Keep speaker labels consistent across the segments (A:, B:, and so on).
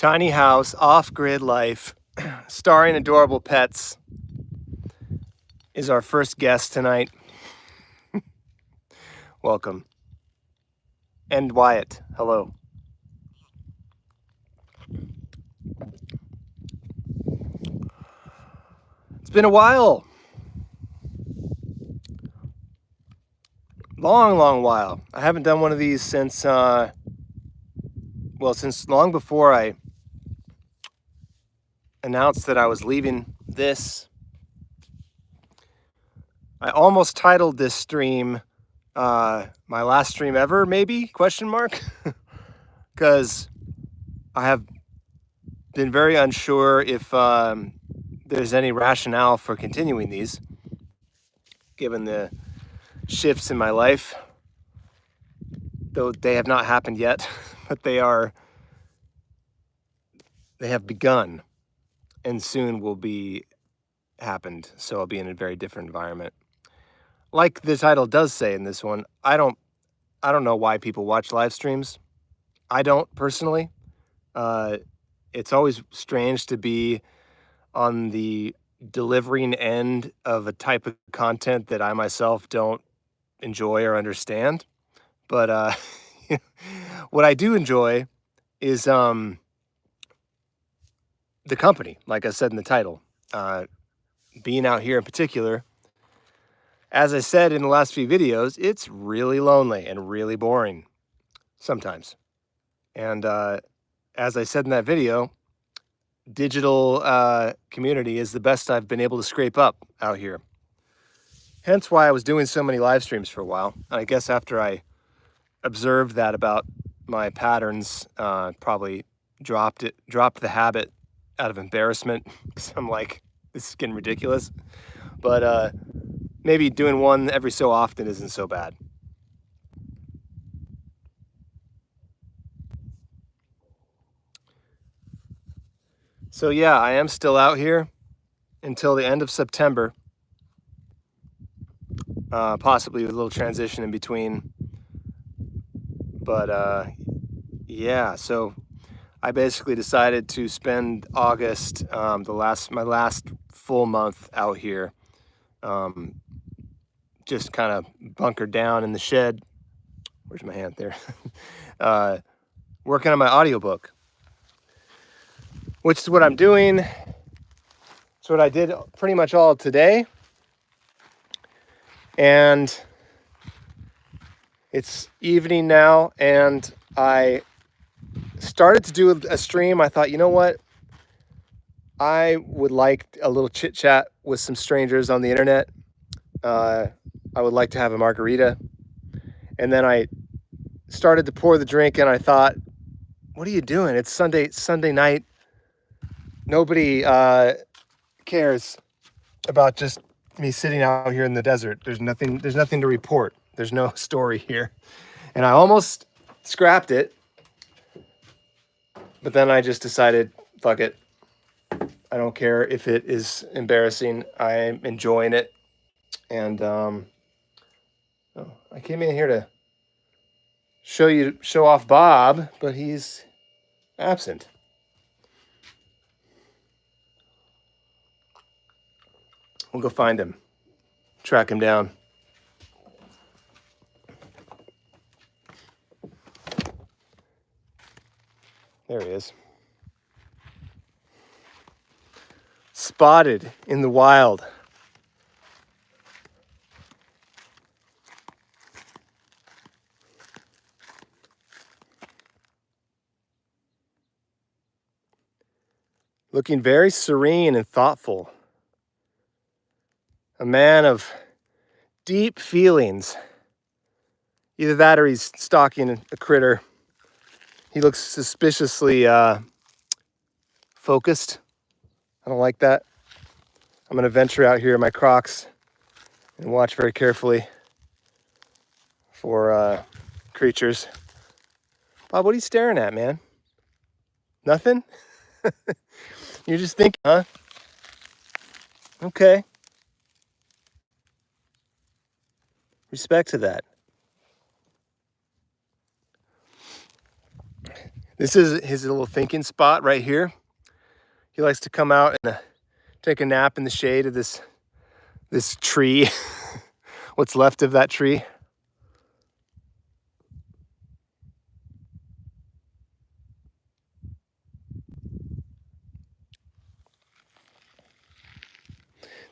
A: Tiny house, off-grid life, starring adorable pets is our first guest tonight. Welcome. And Wyatt, hello. It's been a while. Long while. I haven't done one of these since, since long before I announced that I was leaving this. I almost titled this stream, my last stream ever, maybe, question mark? Because I have been very unsure if there's any rationale for continuing these, given the shifts in my life, though they have not happened yet, but they have begun and soon will be happened. So I'll be in a very different environment. Like the title does say in this one, I don't know why people watch live streams. I don't personally. It's always strange to be on the delivering end of a type of content that I myself don't enjoy or understand. But what I do enjoy is the company, like I said in the title. Being out here in particular, as I said in the last few videos, it's really lonely and really boring sometimes. And as I said in that video, digital community is the best I've been able to scrape up out here. Hence why I was doing so many live streams for a while. And I guess after I observed that about my patterns, probably dropped the habit out of embarrassment, because I'm like, this is getting ridiculous. But maybe doing one every so often isn't so bad. So yeah, I am still out here until the end of September, possibly with a little transition in between. But yeah, so I basically decided to spend August, my last full month out here, just kind of bunkered down in the shed. Where's my hand there? Working on my audiobook, which is what I'm doing. It's what I did pretty much all today. And it's evening now, and I started to do a stream. I thought, you know what? I would like a little chit chat with some strangers on the internet. I would like to have a margarita. And then I started to pour the drink, and I thought, what are you doing? It's Sunday night. Nobody cares about just me sitting out here in the desert. There's nothing to report. There's no story here. And I almost scrapped it, but then I just decided, fuck it. I don't care if it is embarrassing. I'm enjoying it. And I came in here to show off Bob, but he's absent. We'll go find him, track him down. There he is. Spotted in the wild. Looking very serene and thoughtful. A man of deep feelings. Either that or he's stalking a critter. He looks suspiciously focused. I don't like that. I'm going to venture out here in my Crocs and watch very carefully for creatures. Bob, what are you staring at, man? Nothing? You're just thinking, huh? Okay. Respect to that. This is his little thinking spot right here. He likes to come out and take a nap in the shade of this tree, what's left of that tree.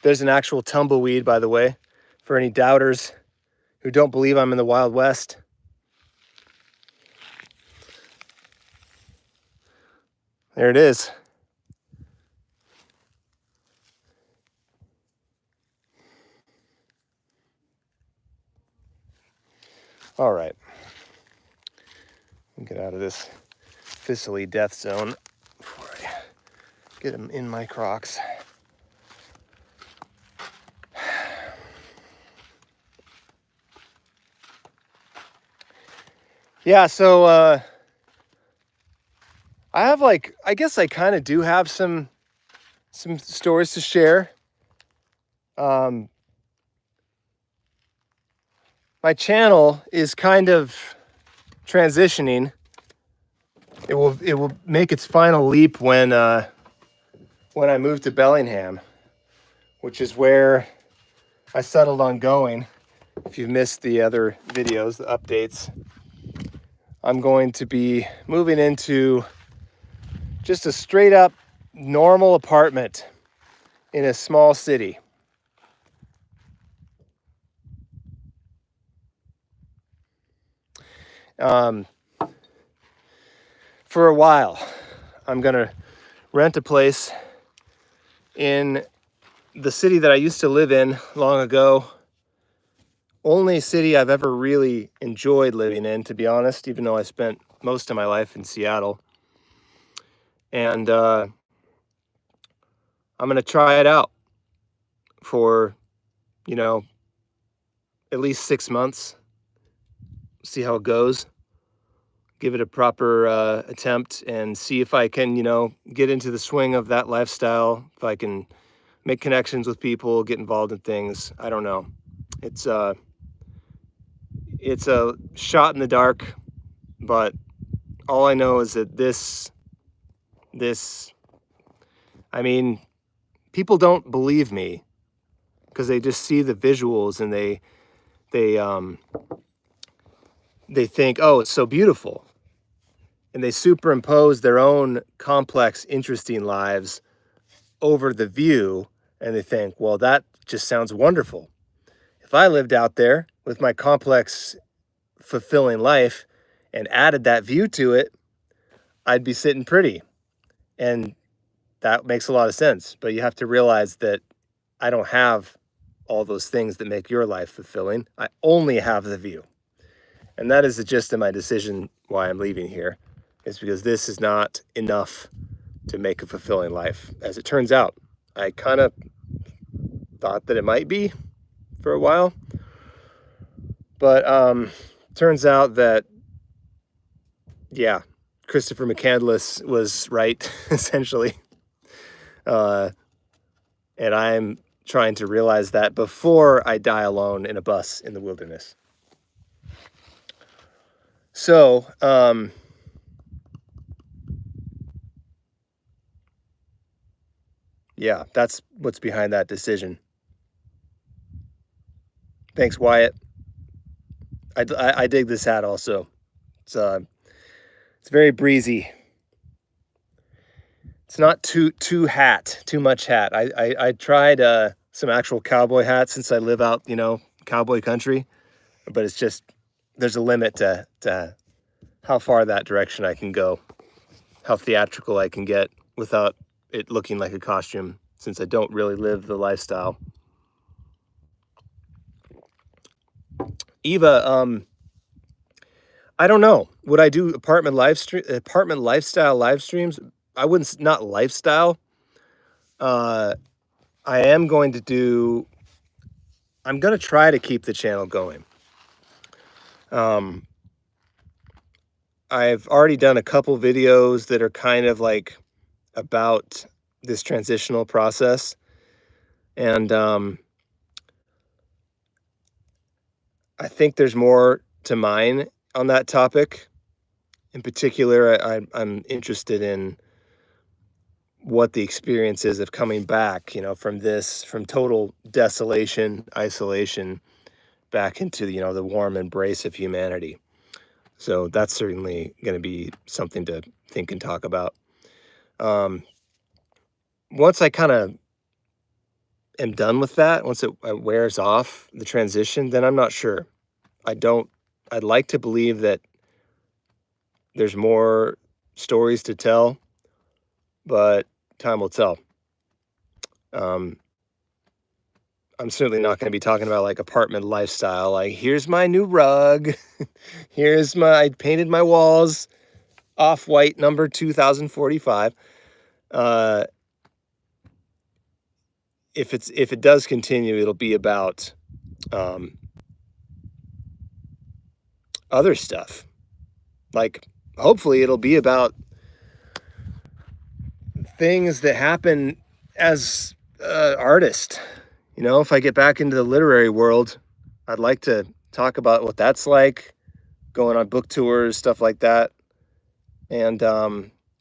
A: There's an actual tumbleweed, by the way, for any doubters who don't believe I'm in the Wild West. There it is. All right. Get out of this thistly death zone before I get him in my Crocs. Yeah, so I have I guess I kind of do have some stories to share. My channel is kind of transitioning. It will make its final leap when I move to Bellingham, which is where I settled on going. If you've missed the other videos, the updates, I'm going to be moving into just a straight up normal apartment in a small city. For a while, I'm gonna rent a place in the city that I used to live in long ago. Only city I've ever really enjoyed living in, to be honest, even though I spent most of my life in Seattle. And I'm gonna try it out for, at least 6 months, see how it goes, give it a proper attempt, and see if I can, get into the swing of that lifestyle, if I can make connections with people, get involved in things. I don't know. It's a shot in the dark, but all I know is that I mean, people don't believe me because they just see the visuals and they think, oh, it's so beautiful. And they superimpose their own complex, interesting lives over the view, and they think, well, that just sounds wonderful. If I lived out there with my complex, fulfilling life and added that view to it, I'd be sitting pretty. And that makes a lot of sense. But you have to realize that I don't have all those things that make your life fulfilling. I only have the view. And that is the gist of my decision why I'm leaving here, is because this is not enough to make a fulfilling life. As it turns out, I kind of thought that it might be for a while, but turns out that, yeah, Christopher McCandless was right, essentially. And I'm trying to realize that before I die alone in a bus in the wilderness. So, yeah, that's what's behind that decision. Thanks, Wyatt. I dig this hat also. It's very breezy. It's not too much hat. I tried some actual cowboy hats since I live out, cowboy country, but it's just, there's a limit to how far that direction I can go, how theatrical I can get without it looking like a costume, since I don't really live the lifestyle. Eva, I don't know. Would I do apartment lifestyle live streams? I wouldn't, not lifestyle. I am going to do, I'm going to try to keep the channel going. I've already done a couple videos that are kind of like about this transitional process. And I think there's more to mine on that topic. In particular, I'm interested in what the experience is of coming back, from total desolation, isolation, back into, the warm embrace of humanity. So that's certainly going to be something to think and talk about. Um, Once I kind of am done with that, once it wears off the transition, then I'm not sure. I don't, I'd like to believe that there's more stories to tell, but time will tell. Um, I'm certainly not going to be talking about like apartment lifestyle. Like, here's my new rug. I painted my walls off white number 2045. Uh, if it does continue, it'll be about um, other stuff. Like, hopefully, it'll be about things that happen as artist. If I get back into the literary world, I'd like to talk about what that's like, going on book tours, stuff like that, and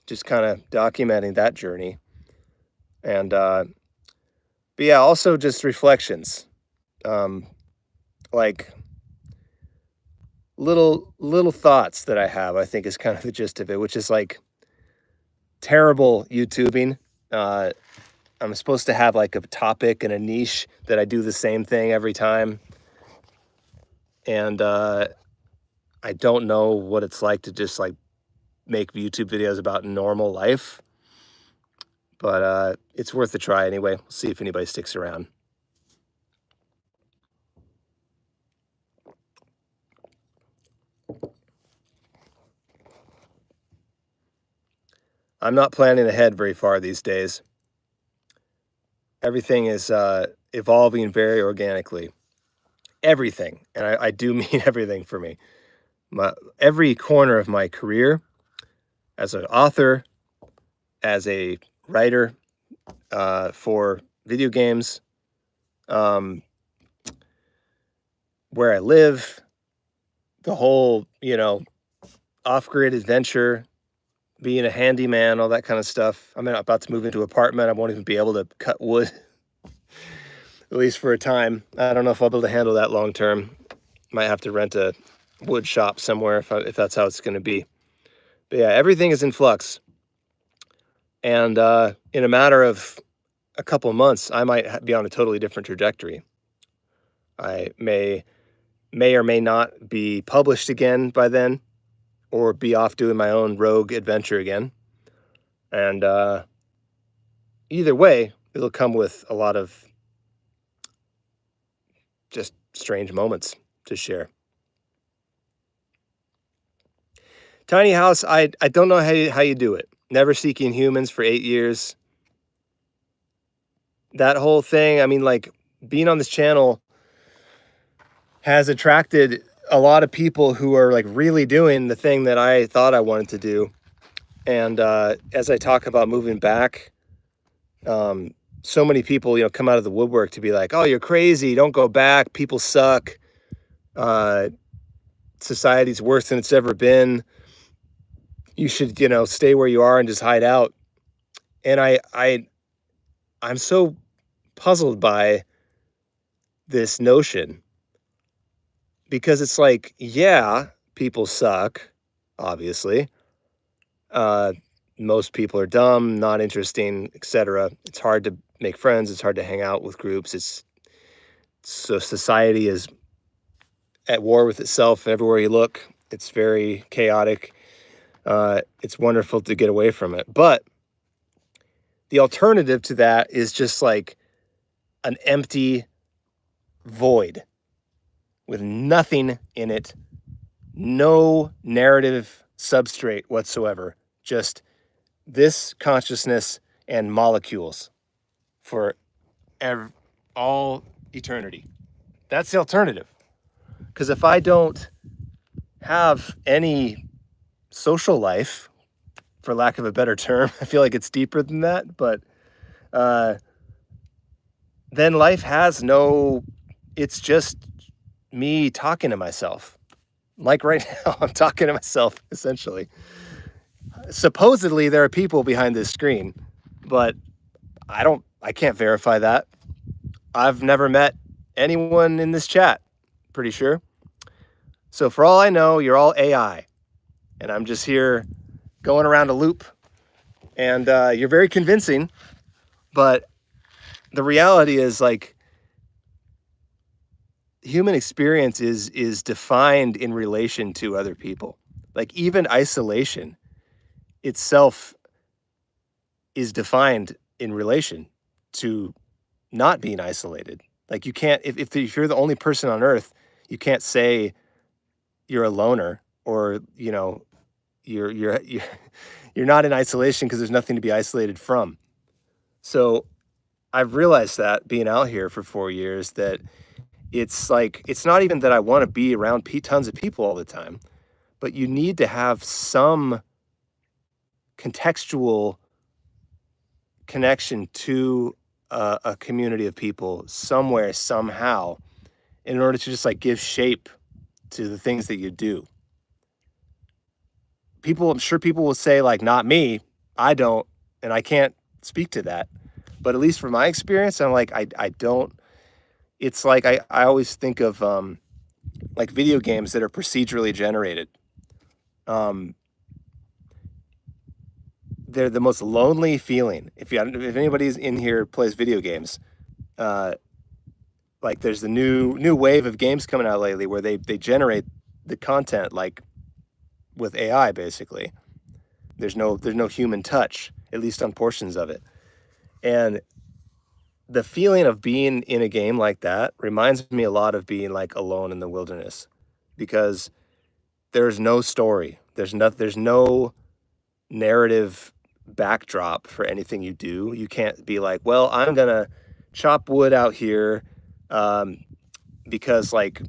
A: just kind of documenting that journey. And but yeah, also just reflections, like little thoughts that I have. I think is kind of the gist of it, which is like terrible YouTubing. Uh, I'm supposed to have like a topic and a niche that I do the same thing every time. And I don't know what it's like to just like make YouTube videos about normal life. But it's worth a try anyway. We'll see if anybody sticks around. I'm not planning ahead very far these days. Everything is evolving very organically. Everything. And I do mean everything for me. Every corner of my career as an author, as a writer for video games, where I live, the whole, off-grid adventure, being a handyman, all that kind of stuff. I'm about to move into an apartment. I won't even be able to cut wood, at least for a time. I don't know if I'll be able to handle that long term. Might have to rent a wood shop somewhere if that's how it's going to be. But yeah, everything is in flux. And in a matter of a couple months, I might be on a totally different trajectory. I may or may not be published again by then, or be off doing my own rogue adventure again. And either way, it'll come with a lot of just strange moments to share. Tiny house, I don't know how you do it. Never Seeking Humans for 8 years. That whole thing, I mean, like, being on this channel has attracted a lot of people who are like really doing the thing that I thought I wanted to do. And as I talk about moving back, so many people, come out of the woodwork to be like, "Oh, you're crazy! Don't go back. People suck. Society's worse than it's ever been. You should, stay where you are and just hide out." And I'm so puzzled by this notion, because it's like, yeah, people suck, obviously. Most people are dumb, not interesting, etc. It's hard to make friends. It's hard to hang out with groups. So society is at war with itself everywhere you look. It's very chaotic. It's wonderful to get away from it. But the alternative to that is just like an empty void with nothing in it, no narrative substrate whatsoever, just this consciousness and molecules for all eternity. That's the alternative. Because if I don't have any social life, for lack of a better term, I feel like it's deeper than that, but then life has no, it's just me talking to myself. Like right now, I'm talking to myself essentially. Supposedly there are people behind this screen, but I can't verify that. I've never met anyone in this chat, pretty sure. So for all I know, you're all AI, and I'm just here going around a loop, and you're very convincing, but the reality is like human experience is defined in relation to other people. Like even isolation itself is defined in relation to not being isolated. Like you can't if you're the only person on earth, you can't say you're a loner or, you're you're not in isolation because there's nothing to be isolated from. So I've realized that being out here for 4 years that it's like it's not even that I want to be around tons of people all the time, but you need to have some contextual connection to a community of people somewhere somehow in order to just like give shape to the things that you do. I'm sure people will say like not me, I don't, and I can't speak to that. But at least from my experience, I'm like I don't. It's like I always think of like video games that are procedurally generated. Um, they're the most lonely feeling. If anybody's in here plays video games, uh, like there's the new wave of games coming out lately where they generate the content like with AI basically. There's no human touch, at least on portions of it. And the feeling of being in a game like that reminds me a lot of being like alone in the wilderness because there's no story. There's no narrative backdrop for anything you do. You can't be like, well, I'm gonna chop wood out here um, because like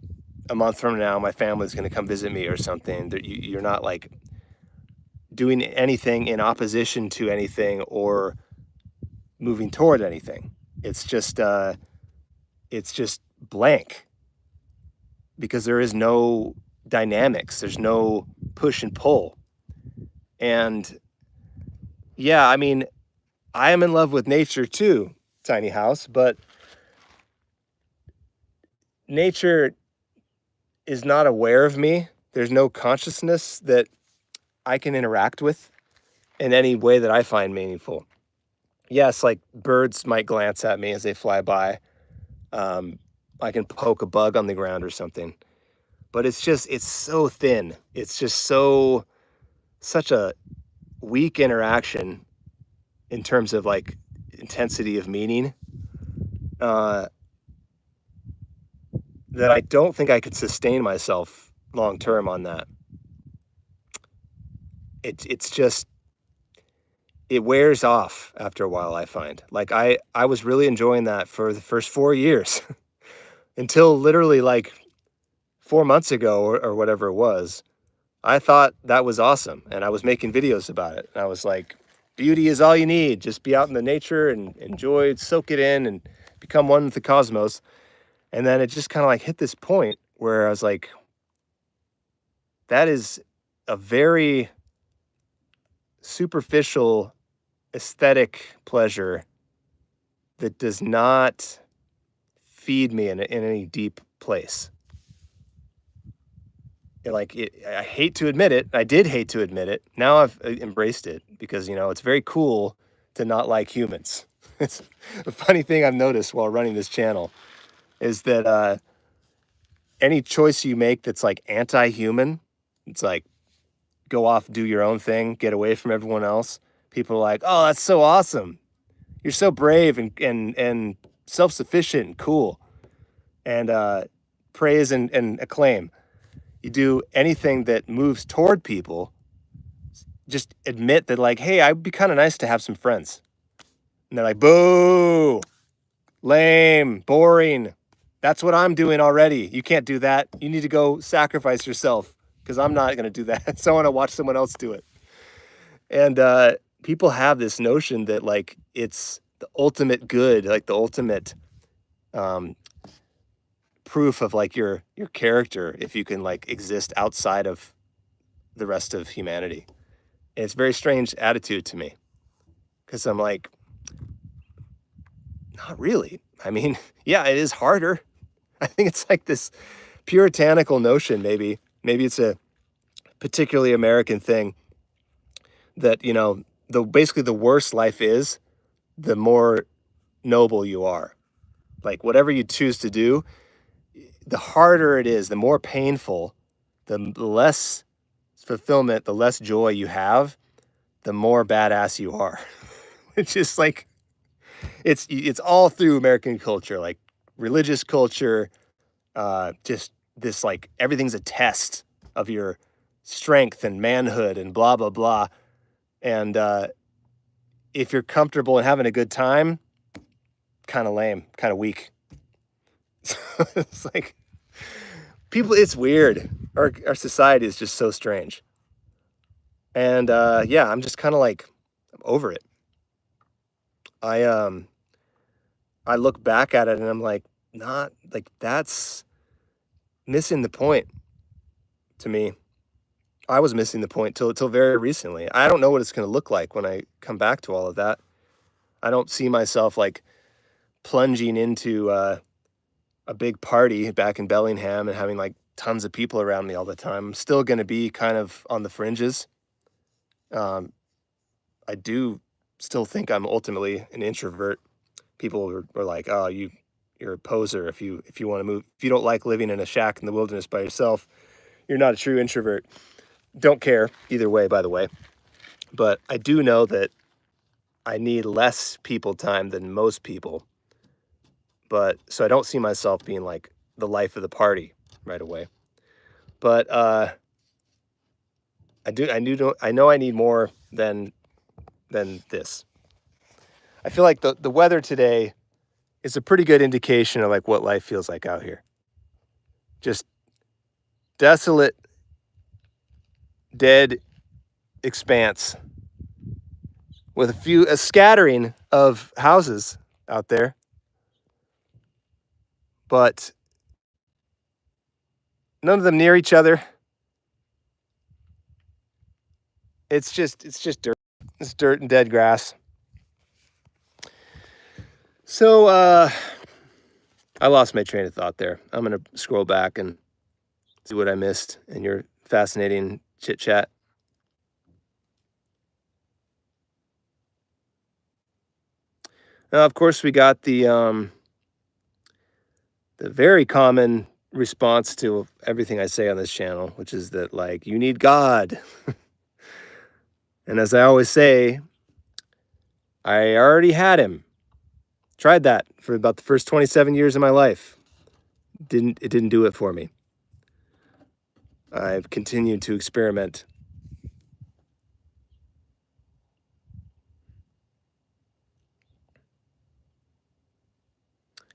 A: a month from now my family's gonna come visit me or something. You're not like doing anything in opposition to anything or moving toward anything. It's just blank because there is no dynamics. There's no push and pull. And yeah, I mean, I am in love with nature too, tiny house, but nature is not aware of me. There's no consciousness that I can interact with in any way that I find meaningful. Yes, like birds might glance at me as they fly by. Um, I can poke a bug on the ground or something, but it's so thin. It's just such a weak interaction in terms of like intensity of meaning uh, that I don't think I could sustain myself long term on that. It's just it wears off after a while. I find like I was really enjoying that for the first 4 years until literally like 4 months ago or whatever it was. I thought that was awesome, and I was making videos about it. And I was like, beauty is all you need. Just be out in the nature and enjoy, soak it in, and become one with the cosmos. And then it just kind of like hit this point where I was like, that is a very superficial aesthetic pleasure that does not feed me in any deep place. I hate to admit it. I did hate to admit it. Now I've embraced it because it's very cool to not like humans. It's a funny thing I've noticed while running this channel is that any choice you make that's like anti-human, it's like go off, do your own thing, get away from everyone else. People are like, "Oh, that's so awesome. You're so brave and self-sufficient and cool." And praise and acclaim. You do anything that moves toward people, just admit that like, hey, I'd be kind of nice to have some friends. And they're like, boo, lame, boring. That's what I'm doing already. You can't do that. You need to go sacrifice yourself because I'm not going to do that. So I want to watch someone else do it. And people have this notion that like it's the ultimate good, like the ultimate proof of like your character if you can like exist outside of the rest of humanity. And it's a very strange attitude to me because I'm like, not really. I mean, yeah, it is harder. I think it's like this puritanical notion, maybe. Maybe it's a particularly American thing that, you know, basically the worse life is, the more noble you are. Like whatever you choose to do, the harder it is, the more painful, the less fulfillment, the less joy you have, the more badass you are. It's just like it's all through American culture, like religious culture, just this like everything's a test of your strength and manhood and blah blah blah. And if you're comfortable and having a good time, kind of lame, kind of weak. So it's like people, it's weird. Our society is just so strange. And yeah, I'm just kind of like I'm over it. I um I look back at it and I'm like, not like that's missing the point to me. I was missing the point till very recently. I don't know what it's going to look like when I come back to all of that. I don't see myself like plunging into a big party back in Bellingham and having like tons of people around me all the time. I'm still going to be kind of on the fringes. Um, I do still think I'm ultimately an introvert. People were like, "Oh, you're a poser if you want to move. If you don't like living in a shack in the wilderness by yourself, you're not a true introvert." Don't care either way, by the way. But I do know that I need less people time than most people. But so I don't see myself being like the life of the party right away. But I know I need more than this. I feel like the weather today is a pretty good indication of like what life feels like out here. Just desolate, dead expanse with a scattering of houses out there. But none of them near each other. It's just dirt. It's dirt and dead grass. So I lost my train of thought there. I'm gonna scroll back and see what I missed in your fascinating chit chat. Now, of course, we got the very common response to everything I say on this channel, which is that like you need God. And as I always say, I already had him. Tried that for about the first 27 years of my life. It didn't do it for me. I've continued to experiment.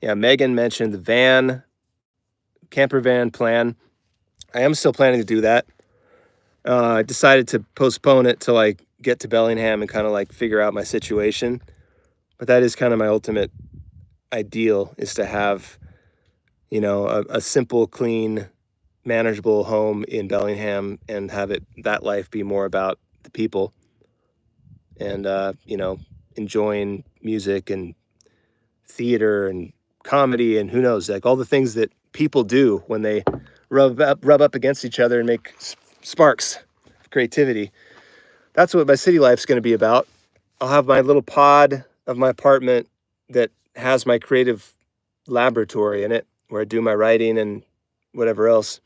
A: Yeah, Megan mentioned the camper van plan. I am still planning to do that. I decided to postpone it till I get to Bellingham and kind of like figure out my situation. But that is kind of my ultimate ideal, is to have, you know, a simple, clean, manageable home in Bellingham and have that life be more about the people and, you know, enjoying music and theater and comedy and who knows, like all the things that people do when they rub up against each other and make sparks of creativity. That's what my city life's going to be about. I'll have my little pod of my apartment that has my creative laboratory in it where I do my writing and whatever else.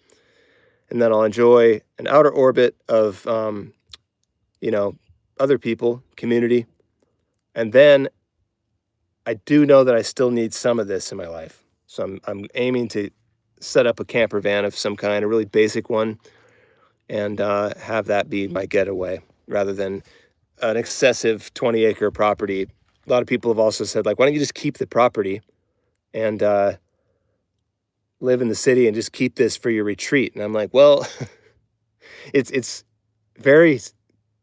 A: And then I'll enjoy an outer orbit of, you know, other people, community. And then I do know that I still need some of this in my life. So I'm aiming to set up a camper van of some kind, a really basic one, and have that be my getaway rather than an excessive 20-acre property. A lot of people have also said, like, why don't you just keep the property and live in the city and just keep this for your retreat? And I'm like, well, it's very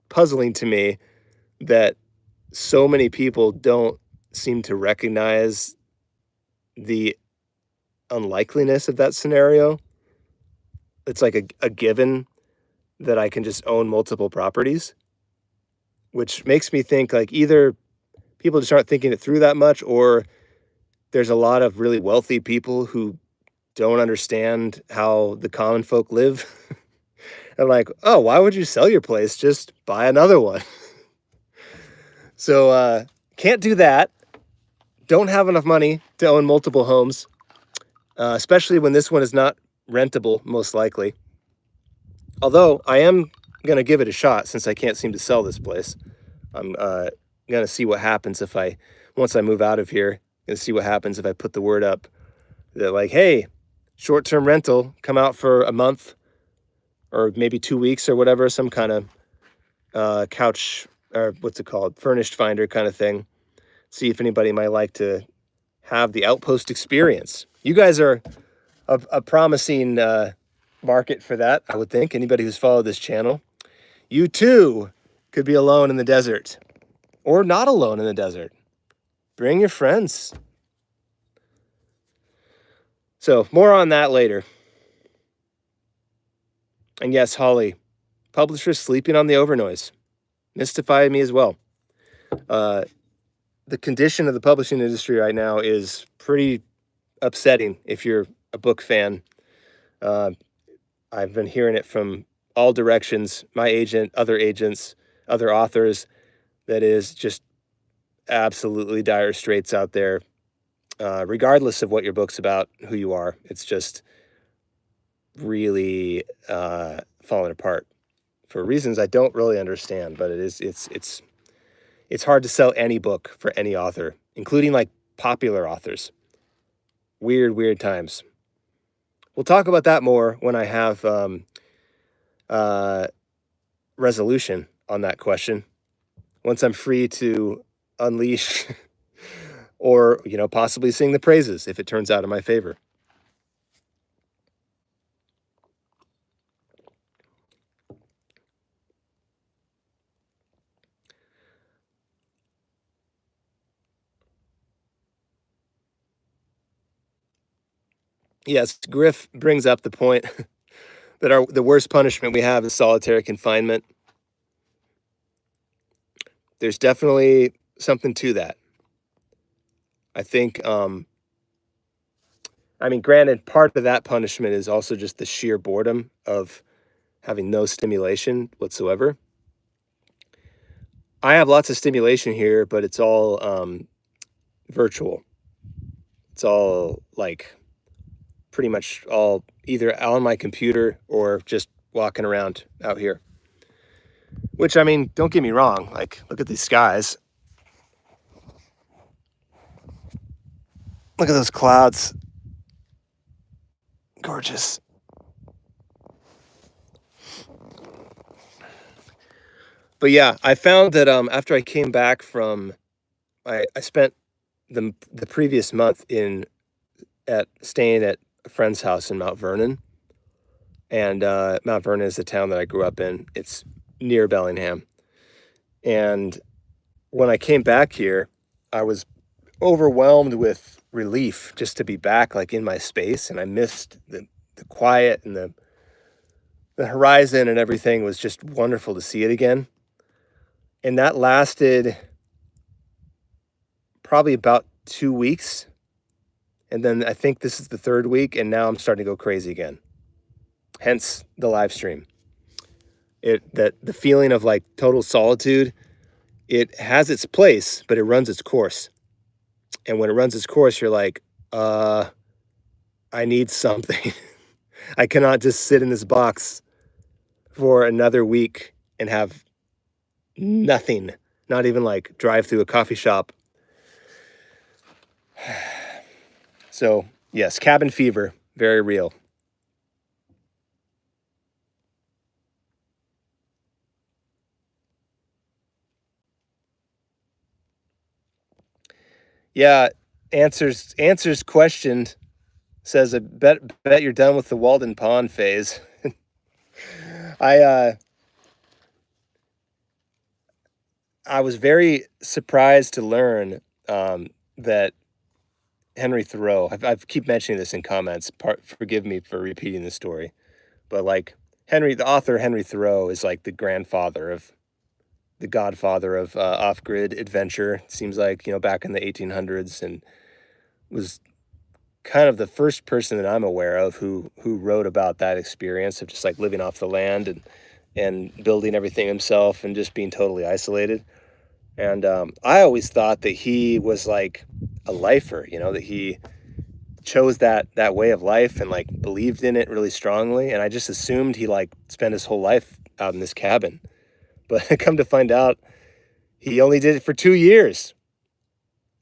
A: puzzling to me that so many people don't seem to recognize the unlikeliness of that scenario. It's like a given that I can just own multiple properties, which makes me think like either people just aren't thinking it through that much, or there's a lot of really wealthy people who don't understand how the common folk live. And like, oh, why would you sell your place? Just buy another one. So can't do that. Don't have enough money to own multiple homes, especially when this one is not rentable, most likely. Although I am going to give it a shot since I can't seem to sell this place. I'm going to see what happens if once I move out of here, going to see what happens if I put the word up that like, hey, short-term rental, come out for a month or maybe 2 weeks or whatever, some kind of couch or what's it called? Furnished finder kind of thing. See if anybody might like to have the outpost experience. You guys are a promising market for that, I would think. Anybody who's followed this channel, you too could be alone in the desert or not alone in the desert. Bring your friends. So more on that later. And yes, Holly, publishers sleeping on the overnoise. Mystified me as well. The condition of the publishing industry right now is pretty upsetting if you're a book fan. I've been hearing it from all directions, my agent, other agents, other authors, that is just absolutely dire straits out there, regardless of what your book's about, who you are. It's just really falling apart for reasons I don't really understand, but it's hard to sell any book for any author, including like popular authors. Weird times. We'll talk about that more when I have resolution on that question. Once I'm free to unleash or, possibly sing the praises if it turns out in my favor. Yes, Griff brings up the point that the worst punishment we have is solitary confinement. There's definitely something to that. I think, granted, part of that punishment is also just the sheer boredom of having no stimulation whatsoever. I have lots of stimulation here, but it's all virtual. It's all like pretty much all either on my computer or just walking around out here. Which, don't get me wrong, like, look at these skies. Look at those clouds. Gorgeous. But yeah, I found that after I came back from, I spent the previous month staying at a friend's house in Mount Vernon. And Mount Vernon is the town that I grew up in. It's near Bellingham. And when I came back here, I was overwhelmed with relief just to be back, like, in my space. And I missed the quiet, and the horizon and everything was just wonderful to see it again. And that lasted probably about 2 weeks. And then I think this is the third week, and now I'm starting to go crazy again. Hence the live stream. The feeling of like total solitude, it has its place, but it runs its course. And when it runs its course, you're like, I need something. I cannot just sit in this box for another week and have nothing, not even like drive through a coffee shop. So yes, cabin fever, very real. Yeah, answers questioned, says, I bet you're done with the Walden Pond phase. I was very surprised to learn that Henry Thoreau. I've keep mentioning this in comments. Forgive me for repeating the story, but like the author Henry Thoreau is like the grandfather of the godfather of off-grid adventure. Seems like back in the 1800s, and was kind of the first person that I'm aware of who wrote about that experience of just like living off the land and building everything himself and just being totally isolated. And I always thought that he was like a lifer, that he chose that way of life and like believed in it really strongly. And I just assumed he like spent his whole life out in this cabin. But I come to find out he only did it for 2 years,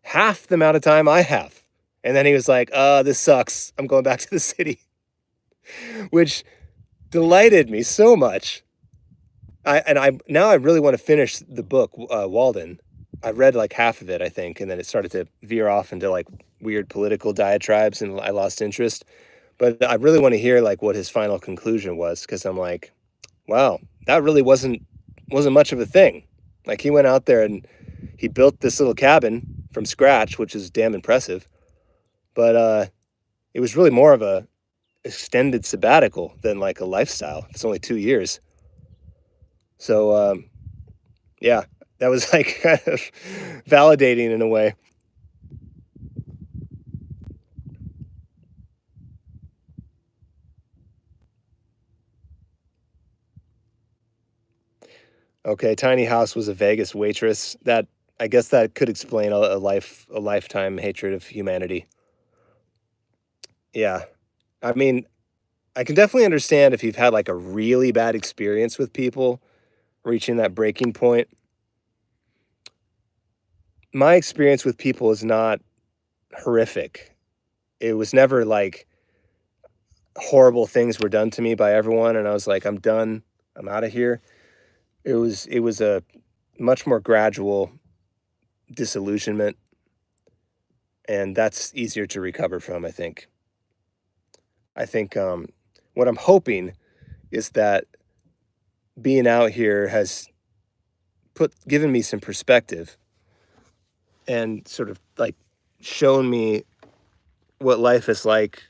A: half the amount of time I have. And then he was like, this sucks. I'm going back to the city, which delighted me so much. Now I really want to finish the book, Walden. I read like half of it, I think, and then it started to veer off into like weird political diatribes, and I lost interest. But I really want to hear like what his final conclusion was, because I'm like, wow, that really wasn't much of a thing. Like he went out there and he built this little cabin from scratch, which is damn impressive. But it was really more of a extended sabbatical than like a lifestyle. It's only 2 years. So yeah, that was like kind of validating in a way. Okay, tiny house was a Vegas waitress. That I guess that could explain a lifetime hatred of humanity. Yeah. I mean, I can definitely understand if you've had like a really bad experience with people reaching that breaking point. My experience with people is not horrific. It was never like horrible things were done to me by everyone and I was like, I'm done. I'm out of here. It was a much more gradual disillusionment, and that's easier to recover from, I think. I think what I'm hoping is that being out here has given me some perspective and sort of like shown me what life is like,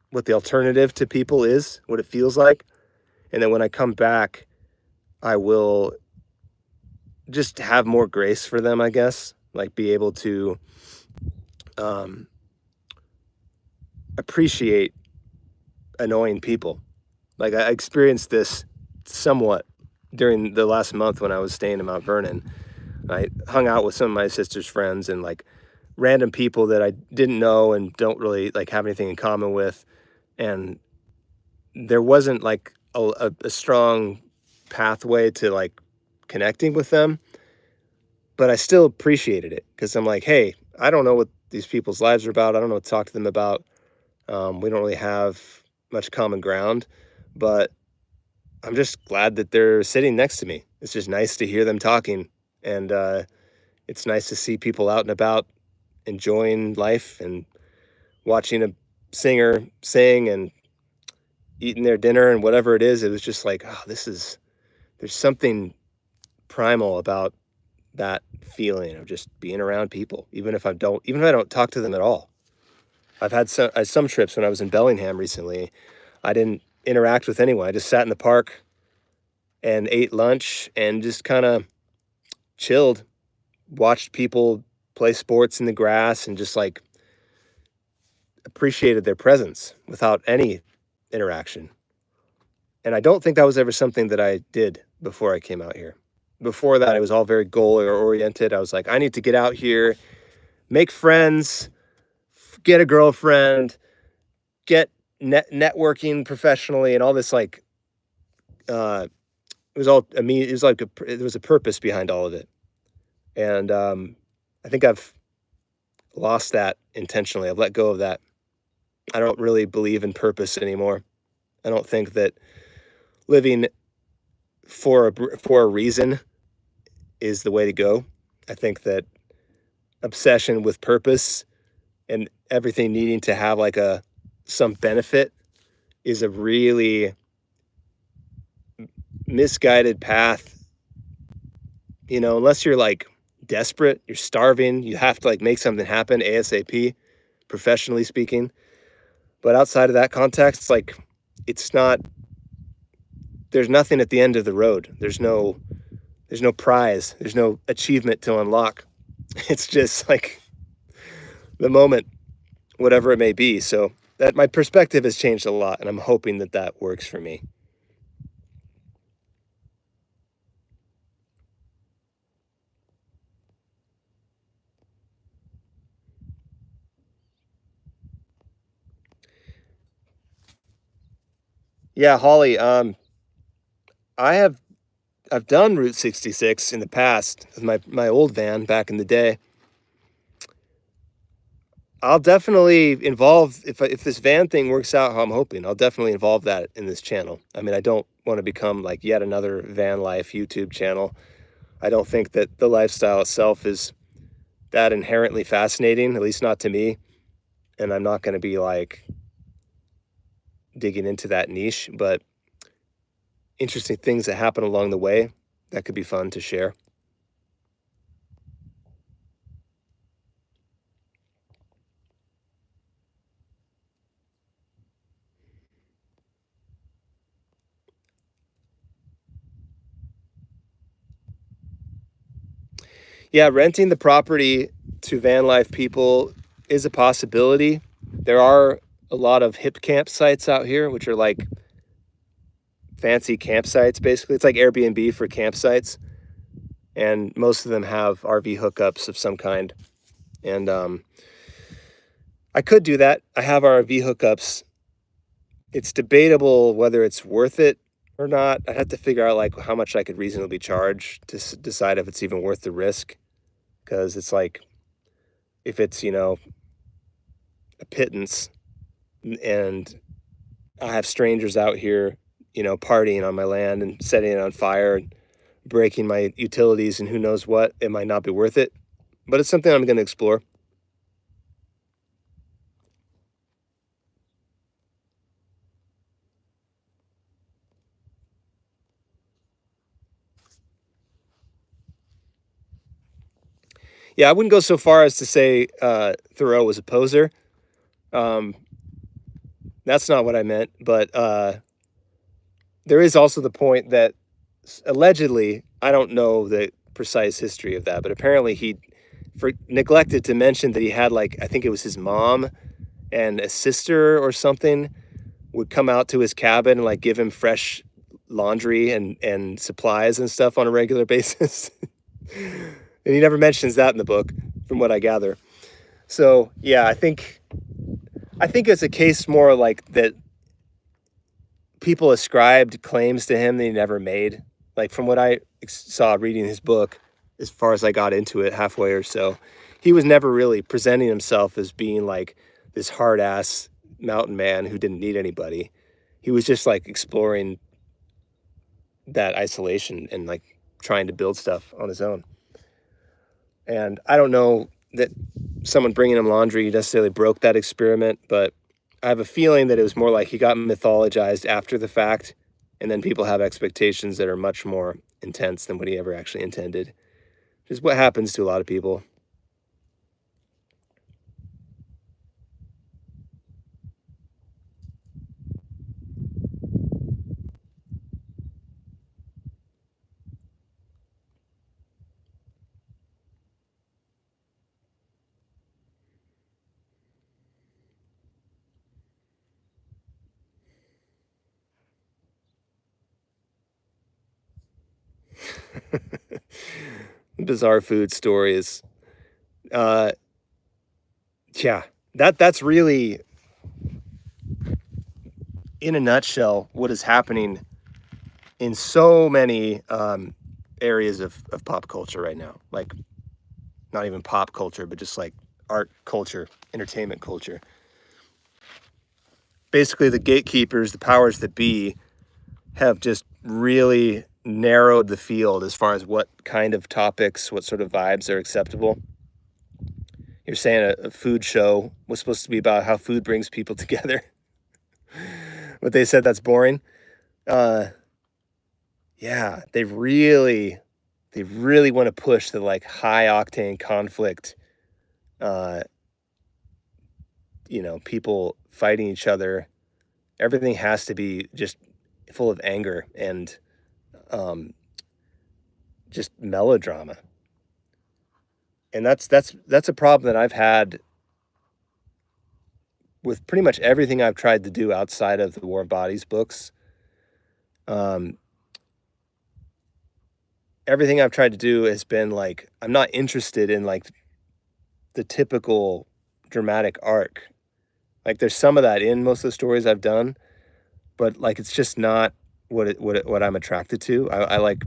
A: what the alternative to people is, what it feels like. And then when I come back, I will just have more grace for them, I guess, like be able to um, appreciate annoying people. Like I experienced this somewhat during the last month when I was staying in Mount Vernon. I hung out with some of my sister's friends and like random people that I didn't know and don't really like have anything in common with. And there wasn't like a strong pathway to like connecting with them, but I still appreciated it because I'm like, hey, I don't know what these people's lives are about. I don't know what to talk to them about. We don't really have much common ground, but I'm just glad that they're sitting next to me. It's just nice to hear them talking, and it's nice to see people out and about enjoying life and watching a singer sing and eating their dinner and whatever it is. It was just like, oh, there's something primal about that feeling of just being around people, even if I don't talk to them at all. I've had some trips when I was in Bellingham recently. I didn't interact with anyone. I just sat in the park and ate lunch and just kind of chilled, watched people play sports in the grass, and just like appreciated their presence without any interaction. And I don't think that was ever something that I did before I came out here. Before that, it was all very goal oriented. I was like, I need to get out here, make friends, get a girlfriend, get networking professionally, and all this like it was all, I mean, it was like there was a purpose behind all of it. And I think I've lost that intentionally. I've let go of that. I don't really believe in purpose anymore. I don't think that living for a reason is the way to go. I think that obsession with purpose and everything needing to have like some benefit is a really misguided path. Unless you're like desperate, you're starving, you have to like make something happen ASAP. professionally speaking. But outside of that context, like, it's not, there's nothing at the end of the road. There's no prize. There's no achievement to unlock. It's just like the moment, whatever it may be. So that my perspective has changed a lot, and I'm hoping that that works for me. Yeah, Holly, I have I've done Route 66 in the past with my old van back in the day. I'll definitely involve, if this van thing works out how I'm hoping, I'll definitely involve that in this channel. I mean, I don't want to become like yet another van life YouTube channel. I don't think that the lifestyle itself is that inherently fascinating, at least not to me. And I'm not going to be like digging into that niche, but interesting things that happen along the way that could be fun to share. Yeah, renting the property to van life people is a possibility. There are a lot of hip campsites out here, which are like fancy campsites, basically. It's like Airbnb for campsites. And most of them have RV hookups of some kind. And I could do that. I have RV hookups. It's debatable whether it's worth it or not. I'd have to figure out like how much I could reasonably charge to decide if it's even worth the risk. Because it's like, if it's, a pittance and I have strangers out here, partying on my land and setting it on fire and breaking my utilities and who knows what, it might not be worth it. But it's something I'm going to explore. Yeah, I wouldn't go so far as to say Thoreau was a poser. Um, that's not what I meant. But there is also the point that allegedly, I don't know the precise history of that, but apparently he neglected to mention that he had, like, I think it was his mom and a sister or something would come out to his cabin and like give him fresh laundry and supplies and stuff on a regular basis. And he never mentions that in the book, from what I gather. So yeah, I think it's a case more like that people ascribed claims to him that he never made. Like from what I saw reading his book, as far as I got into it halfway or so, he was never really presenting himself as being like this hard ass mountain man who didn't need anybody. He was just like exploring that isolation and like trying to build stuff on his own. And I don't know that someone bringing him laundry necessarily broke that experiment, but I have a feeling that it was more like he got mythologized after the fact, and then people have expectations that are much more intense than what he ever actually intended. Which is what happens to a lot of people. Bizarre food stories. Uh, yeah, that's really, in a nutshell, what is happening in so many areas of pop culture right now. Like, not even pop culture, but just like art culture, entertainment culture. Basically, the gatekeepers, the powers that be, have just really narrowed the field as far as what kind of topics, what sort of vibes are acceptable. You're saying a food show was supposed to be about how food brings people together, but they said that's boring. Uh, yeah, they really want to push the like high octane conflict uh, people fighting each other. Everything has to be just full of anger and um, just melodrama. And that's a problem that I've had with pretty much everything I've tried to do outside of the War of Bodies books. Um, Everything I've tried to do has been like, I'm not interested in like the typical dramatic arc. Like there's some of that in most of the stories I've done, but like it's just not what I'm attracted to. I like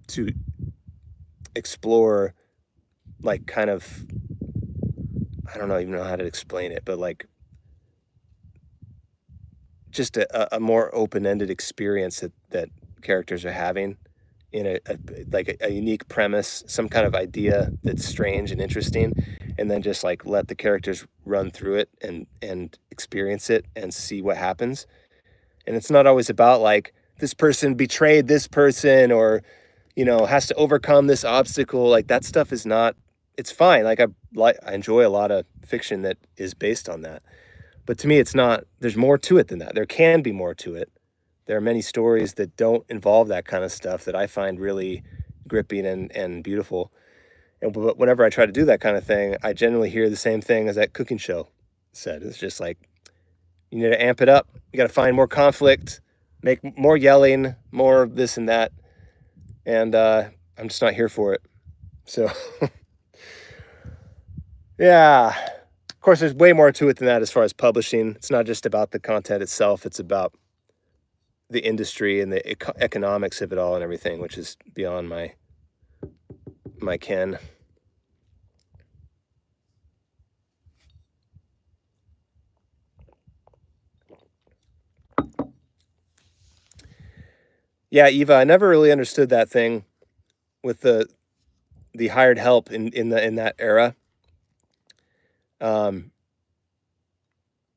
A: to explore like kind of, I don't know even know how to explain it, but like just a more open-ended experience that characters are having in a unique premise, some kind of idea that's strange and interesting, and then just like let the characters run through it and experience it and see what happens. And it's not always about like this person betrayed this person or has to overcome this obstacle. Like that stuff is not, it's fine. I enjoy a lot of fiction that is based on that. But to me it's not, there's more to it than that. There can be more to it. There are many stories that don't involve that kind of stuff that I find really gripping and beautiful. And whenever I try to do that kind of thing, I generally hear the same thing as that cooking show said. It's just like, you need to amp it up. You got to find more conflict, make more yelling, more of this and that. And I'm just not here for it. So, yeah. Of course, there's way more to it than that as far as publishing. It's not just about the content itself. It's about the industry and the economics of it all and everything, which is beyond my ken. Yeah, Eva, I never really understood that thing with the hired help in that era.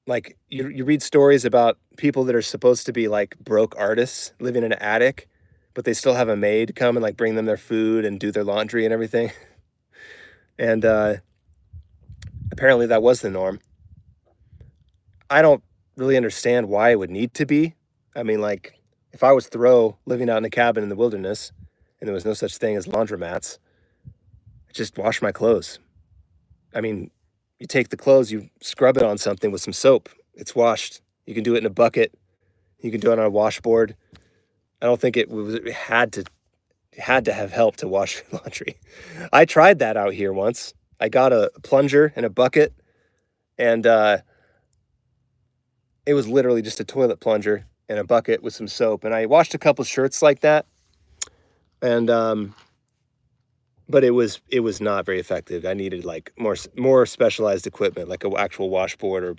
A: Like you read stories about people that are supposed to be like broke artists living in an attic, but they still have a maid come and like bring them their food and do their laundry and everything. And apparently that was the norm. I don't really understand why it would need to be. I mean, like, if I was Thoreau living out in a cabin in the wilderness and there was no such thing as laundromats, I'd just wash my clothes. I mean, you take the clothes, you scrub it on something with some soap. It's washed. You can do it in a bucket. You can do it on a washboard. I don't think it had to have help to wash laundry. I tried that out here once. I got a plunger and a bucket, and it was literally just a toilet plunger and a bucket with some soap. And I washed a couple shirts like that, and but it was not very effective. I needed like more specialized equipment, like an actual washboard or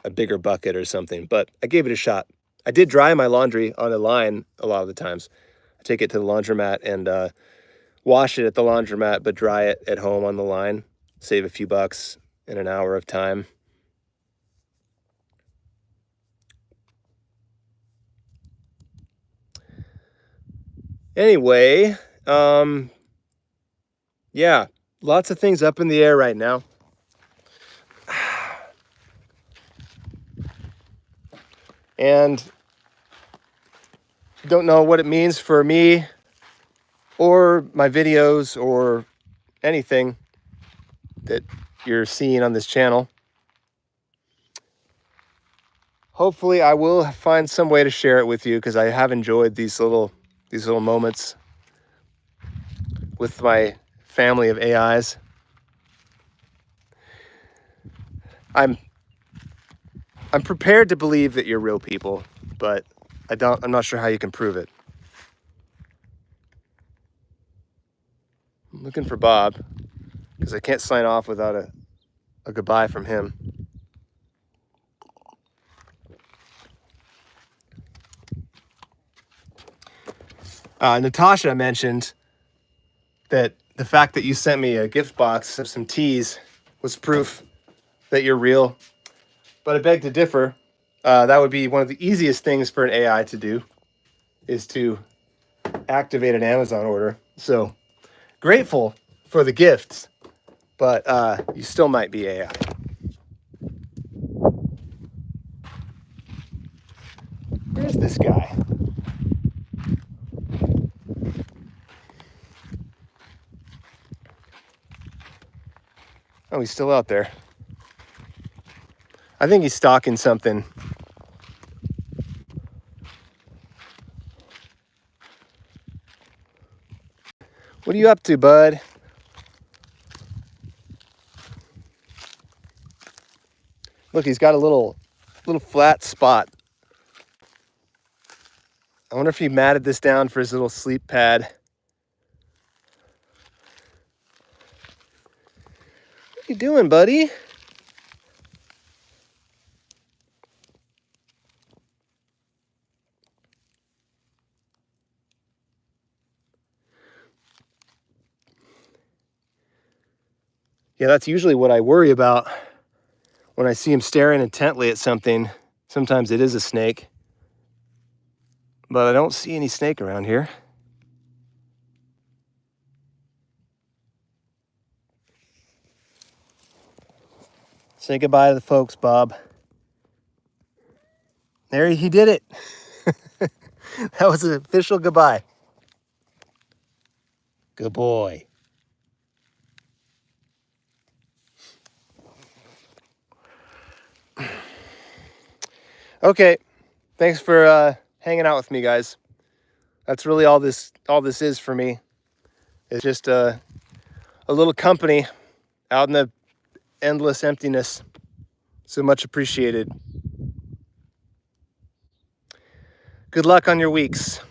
A: a bigger bucket or something. But I gave it a shot. I did dry my laundry on a line a lot of the times. I take it to the laundromat and wash it at the laundromat, but dry it at home on the line. Save a few bucks in an hour of time. Anyway, yeah, lots of things up in the air right now. And don't know what it means for me or my videos or anything that you're seeing on this channel. Hopefully I will find some way to share it with you, because I have enjoyed these little moments with my family of AIs. I'm prepared to believe that you're real people, but I'm not sure how you can prove it. I'm looking for Bob, because I can't sign off without a goodbye from him. Natasha mentioned that the fact that you sent me a gift box of some teas was proof that you're real. But I beg to differ. That would be one of the easiest things for an AI to do, is to activate an Amazon order. So grateful for the gifts, but you still might be AI. is this guy? Oh, he's still out there. I think he's stalking something. What are you up to, bud? Look, he's got a little flat spot. I wonder if he matted this down for his little sleep pad. What you doing, buddy? Yeah, that's usually what I worry about when I see him staring intently at something. Sometimes it is a snake, but I don't see any snake around here. Say goodbye to the folks, Bob. There, he did it. That was an official goodbye. Good boy. Okay, thanks for hanging out with me, guys. That's really all this is for me. It's just a little company out in the endless emptiness. So much appreciated. Good luck on your weeks.